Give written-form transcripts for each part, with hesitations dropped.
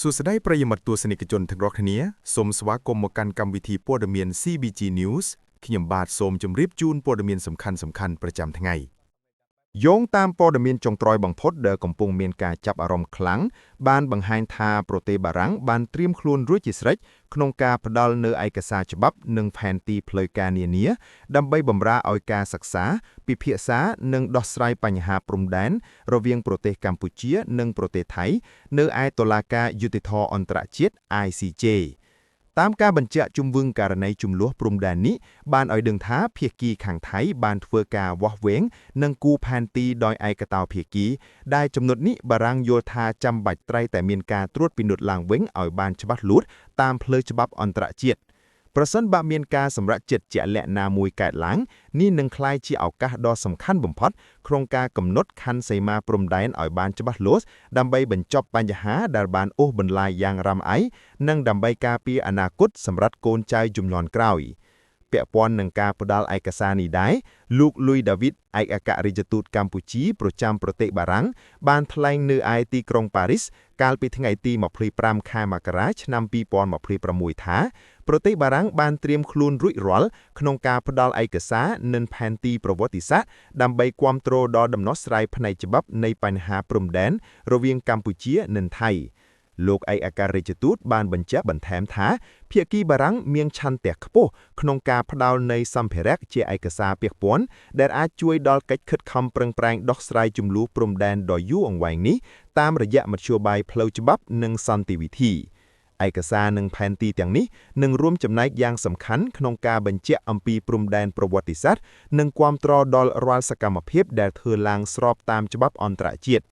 សួស្តីប្រិយមិត្តទស្សនិកជនទាំងអស់គ្នាសូមស្វាគមន៍មកកាន់កម្មវិធីព័ត៌មាន CBG News ខ្ញុំបាទសូមជម្រាបជូនព័ត៌មានសំខាន់ៗប្រចាំថ្ងៃយោងតាមព័ត៌មានចុងក្រោយបំផុតដែលកំពុងមានការចាប់អារម្មណ៍ខ្លាំងបានបង្ហាញថាប្រទេសបារាំងបានត្រៀមខ្លួនរួចជាស្រេចក្នុងការផ្ដល់នូវឯកសារច្បាប់និងផែនទីផ្លូវការនានាដើម្បីបម្រើឲ្យការសិក្សាពិភាក្សានិងដោះស្រាយបញ្ហាព្រំដែនរវាងប្រទេសកម្ពុជានិងប្រទេសថៃនៅឯតុលាការយុត្តិធម៌អន្តរជាតិ ICJ តាមការបញ្ជាក់ជុំវិញករណីជម្លោះព្រំដែននេះបានឲ្យដឹងថាភាគីខាងថៃបានធ្វើការវាស់វែងនិងគូផែនទីដោយឯកតោភាគីដែលចំណុចនេះបារាំងយល់ថាចាំបាច់ត្រូវតែមានការត្រួតពិនិត្យឡើងវិញឲ្យបានច្បាស់លាស់តាមផ្លូវច្បាប់អន្តរជាតិប្រសិនបើមានការសម្រេចចិត្តជាក់លាក់ណាមួយកើតឡើងនេះនឹងក្លាយជាឱកាសដ៏សំខាន់បំផុតក្នុងការកំណត់ខណ្ឌសីមាព្រំដែនឲ្យបានច្បាស់លាស់ដើម្បីបញ្ចប់បញ្ហាដែលបានអូសបន្លាយយ៉ាងរ៉ាំរ៉ៃនិងដើម្បីការពារអនាគតសម្រាប់កូនចៅជំនាន់ក្រោយពាក់ព័ន្ធនឹងការផ្ដល់ឯកសារនេះដែរលោក Louis David ឯកអគ្គរដ្ឋទូតកម្ពុជាប្រចាំប្រទេសបារាំងបានថ្លែងនៅឯទីក្រុងប៉ារីសកាលពីថ្ងៃទី25ខែមករាឆ្នាំ2026ថាប្រទេសបារាំងបានត្រៀមខ្លួនរួចរាល់ក្នុងការផ្ដល់ឯកសារនិងផែនទីប្រវត្តិសាស្ត្រដើម្បីគាំទ្រដល់ដំណោះស្រាយផ្នែកច្បាប់នៃបញ្ហាព្រំដែនរវាងកម្ពុជានិងថៃលោកឯកអគ្គរដ្ឋទូតបានបញ្ជាក់បន្ថែមថាភាគីបារាំងមានឆន្ទៈខ្ពស់ក្នុងការផ្ដល់នៃសម្ភារៈជាឯកសារពាក់ព័ន្ធដែលអាចជួយដល់កិច្ចខិតខំប្រឹងប្រែងដោះស្រាយជម្លោះព្រំដែនដ៏យូរអង្វែងនេះតាមរយៈមធ្យោបាយផ្លូវច្បាប់និងសន្តិវិធីឯកសារនិងផែនទីទាំងនេះនឹងរួមចំណែកយ៉ាងសំខាន់ក្នុងការបញ្ជាក់អំពីព្រំដែនប្រវត្តិសាស្ត្រនិងគាំទ្រដល់រាល់សកម្មភាពដែលធ្វើឡើងស្របតាមច្បាប់អន្តរជាតិ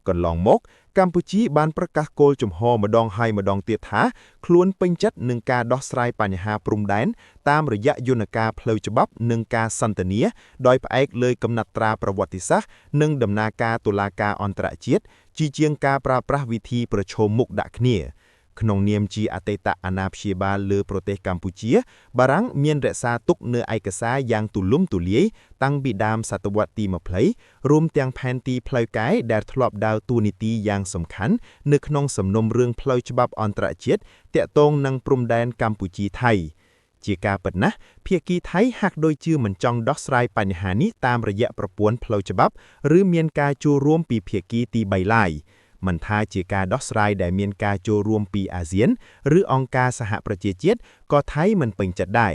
កន្លងមកកម្ពុជាបានប្រកាសគោលជំហរម្ដងហើយម្ដងទៀតថាខ្លួនពេញចិត្តនឹងការដោះស្រាយបញ្ហាព្រំដែនតាមរយៈយន្តការផ្លូវច្បាប់និងការសន្ទនាដោយផ្អែកលើកំណត់ត្រាប្រវត្តិសាស្ត្រនិងដំណើរការតុលាការអន្តរជាតិជាងការប្រើប្រាស់វិធីប្រឈមមុខដាក់គ្នាក្នុងនាមជាអតីតអាណាព្យាបាលលើប្រទេសកម្ពុជាបារាំងមានរក្សាទុកនូវឯកសារយ៉ាងទូលំទូលាយតាំងពីដើមសតវត្សទី20រួមទាំងផែនទីផ្លូវកាយដែលធ្លាប់ដើរតួនាទីយ៉ាងសំខាន់នៅក្នុងសំណុំរឿងផ្លូវច្បាប់អន្តរជាតិទាក់ទងនឹងព្រំដែនកម្ពុជាថៃជាការពិតណាស់ភាគីថៃហាក់ដូចជាមិនចង់ដោះស្រាយបញ្ហានេះតាមរយៈប្រព័ន្ធផ្លូវច្បាប់ឬមានការចូលរួមពីភាគីទី3ឡើយមិនថាជាការដោះស្រាយដែលមានការចូលរួមពីអាស៊ានឬអង្គការសហប្រជាជាតិក៏ថៃមិនពេញចិត្តដែរ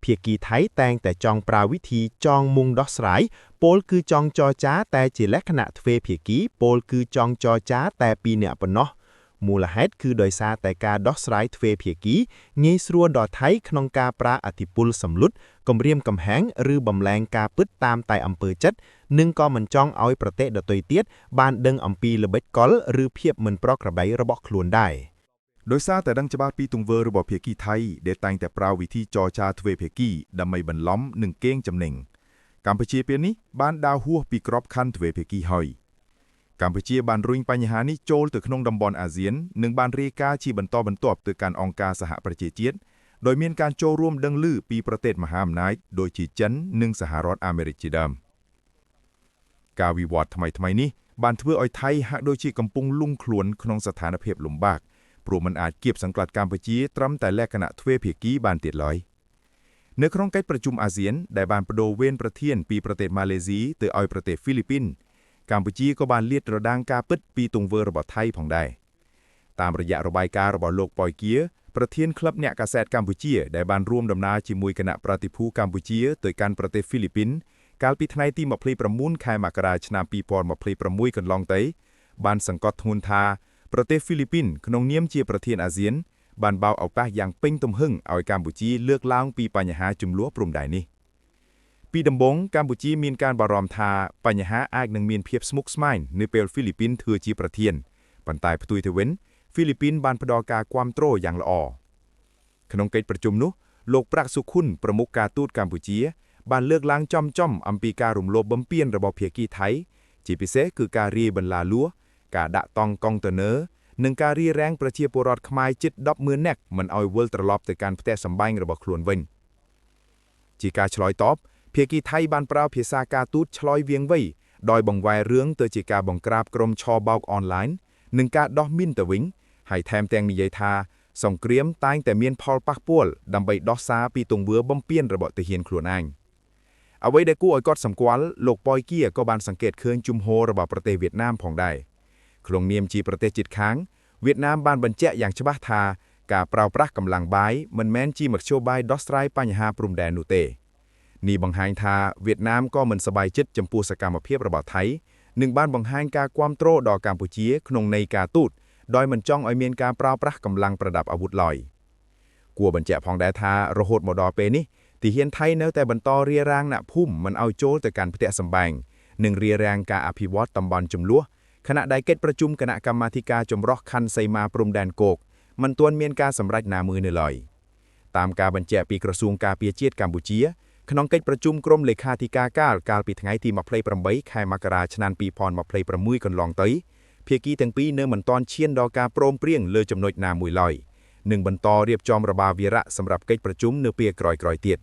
ភាគីថៃតែងតែចង់ប្រើវិធីចងមុងដោះស្រាយពលគឺចង់ចរចាតែជាលក្ខណៈទ្វេភាគីពលគឺចង់ចរចាតែពីរនាក់ប៉ុណ្ណោះមូលហេតុគឺដោយសារតែការដោះស្រាយទ្វេភាគីងាយស្រួលដល់ថៃក្នុងការប្រើអធិបុលសម្លុតគំរាមកំហែងឬបំលែងការពិតតាមតែអំពើចិត្តនិងក៏មិនចង់ឲ្យប្រទេសដទៃទៀតបានដឹងអំពីល្បិចកលឬភាពមិនប្រក្រតីរបស់ខ្លួនដែរដោយសារតែដឹងច្បាស់ពីទង្វើរបស់ភាគីថៃដែលតែងតែប្រើវិធីចរចាទ្វេភាគីដើម្បីបន្លំនិងកេងចំណេញកម្ពុជាពេលនេះបានដើរហួសពីក្របខ័ណ្ឌទ្វេភាគីហើយកម្ពុជាបានរុញបញ្ហានេះចូលទៅក្នុងតំបន់អាស៊ាននិងបានរាយការណ៍ជាបន្តបន្ទាប់ទៅកាន់អង្គការសហប្រជាជាតិដោយមានការចូលរួមដឹងឮពីប្រទេសមហាអំណាចដូចជាចិននិងសហរដ្ឋអាមេរិកជាដើមការវិវត្តថ្មីៗនេះបានធ្វើឲ្យថៃហាក់ដូចជាកំពុងលង់ខ្លួនក្នុងស្ថានភាពលំបាកព្រោះមិនអាចគៀបសង្កត់កម្ពុជាត្រឹមតែលក្ខណៈទ្វេភាគីបានទៀតឡើយនៅក្នុងកិច្ចប្រជុំអាស៊ានដែលបានបដូរវេនប្រធានពីប្រទេសម៉ាឡេស៊ីទៅឲ្យប្រទេសហ្វីលីពីនកម្ពុជាក៏បានលាតត្រដាងការពិតពីទង្វើរបស់ថៃផងដែរតាមរយៈរបាយការណ៍របស់លោកប៉ោយគៀប្រធានក្លឹបអ្នកកាសែតកម្ពុជាដែលបានរួមដំណើរជាមួយគណៈប្រតិភូកម្ពុជាទៅកាន់ប្រទេសហ្វីលីពីនកាលពីថ្ងៃទី29ខែមករាឆ្នាំ2026កន្លងទៅបានសង្កត់ធ្ងន់ថាប្រទេសហ្វីលីពីនក្នុងនាមជាប្រធានអាស៊ានបានបើកឱកាសយ៉ាងពេញទំហឹងឲ្យកម្ពុជាលើកឡើងពីបញ្ហាជម្លោះព្រំដែននេះពីដំបូងកម្ពុជាមានការបារម្ភថាបញ្ហាអាចនឹងមានភាពស្មុគស្មាញនៅពេលហ្វីលីពីនធ្វើជាប្រធានប៉ុន្តែផ្ទុយទៅវិញហ្វីលីពីនបានផ្ដល់ការគាំទ្រយ៉ាងល្អក្នុងកិច្ចប្រជុំនោះលោកប្រាក់សុខុនប្រមុខការទូតកម្ពុជាបានលើកឡើងចំអំពីការរំលោភបំពានរបស់ភាគីថៃជាពិសេសគឺការរាយបន្លាលួសការដាក់តង់កុងតឺន័រនិងការរារាំងប្រជាពលរដ្ឋខ្មែរជិត 10,000 នាក់មិនឲ្យវិលត្រឡប់ទៅកាន់ផ្ទះសម្បែងរបស់ខ្លួនវិញជាការឆ្លើយតបភាគីថៃបានប្រើភាសាការទូតឆ្លើយវាងវៃដោយបង្វែររឿងទៅជាការបង្ក្រាបក្រុមឆបោកអនឡាញនិងការដោះមីនទៅវិញ ให้แถมទាំងនិយាយថាសង្គ្រាមតែងតែមានផលប៉ះពាល់ដើម្បីដោះសារពីទង្វើបំពានរបស់ទាហានខ្លួនឯងអ្វីដែលគួរឲ្យកត់សម្គាល់លោកប៉ុយគៀក៏បានសង្កេតឃើញជំហររបស់ប្រទេសវៀតណាមផងដែរក្នុងនាមជាប្រទេសជិតខាងវៀតណាមបានបញ្ជាក់យ៉ាងច្បាស់ថាការប្រើប្រាស់កម្លាំងបាយមិនមែនជាមធ្យោបាយដោះស្រាយបញ្ហាព្រំដែននោះទេនេះបង្ហាញថាវៀតណាមក៏មិនសប្បាយចិត្តចំពោះសកម្មភាពរបស់ថៃនិងបានបង្ហាញការគាំទ្រដល់កម្ពុជាក្នុងន័យការទូតដោយមិនចង់ឲ្យមានការប្រើប្រាស់កម្លាំងប្រដាប់អាវុធឡើយគួរបញ្ជាក់ផងដែរថារហូតមកដល់ពេលនេះទាហានថៃនៅតែបន្តរារាំងអ្នកភូមិមិនឲ្យចូលទៅកាន់ផ្ទះសម្បែងនិងរារាំងការអភិវឌ្ឍតំបន់ចំនួនខណៈដែលកិច្ចប្រជុំគណៈកម្មាធិការចម្រុះខណ្ឌសីមាព្រំដែនគោកមិនទាន់មានការសម្រេចណាមួយនៅឡើយតាមការបញ្ជាក់ពីក្រសួងការពារជាតិកម្ពុជាក្នុងកិច្ចប្រជុំក្រុមលេខាធិការកាលពីថ្ងៃទី28ខែមករាឆ្នាំ2026កន្លងទៅភាគីទាំងពីរនៅមិនទាន់ឈានដល់ការព្រមព្រៀងលើចំណុចណាមួយឡើយនិងបន្តរៀបចំរបាវារៈសម្រាប់កិច្ចប្រជុំនៅពេលក្រោយៗទៀត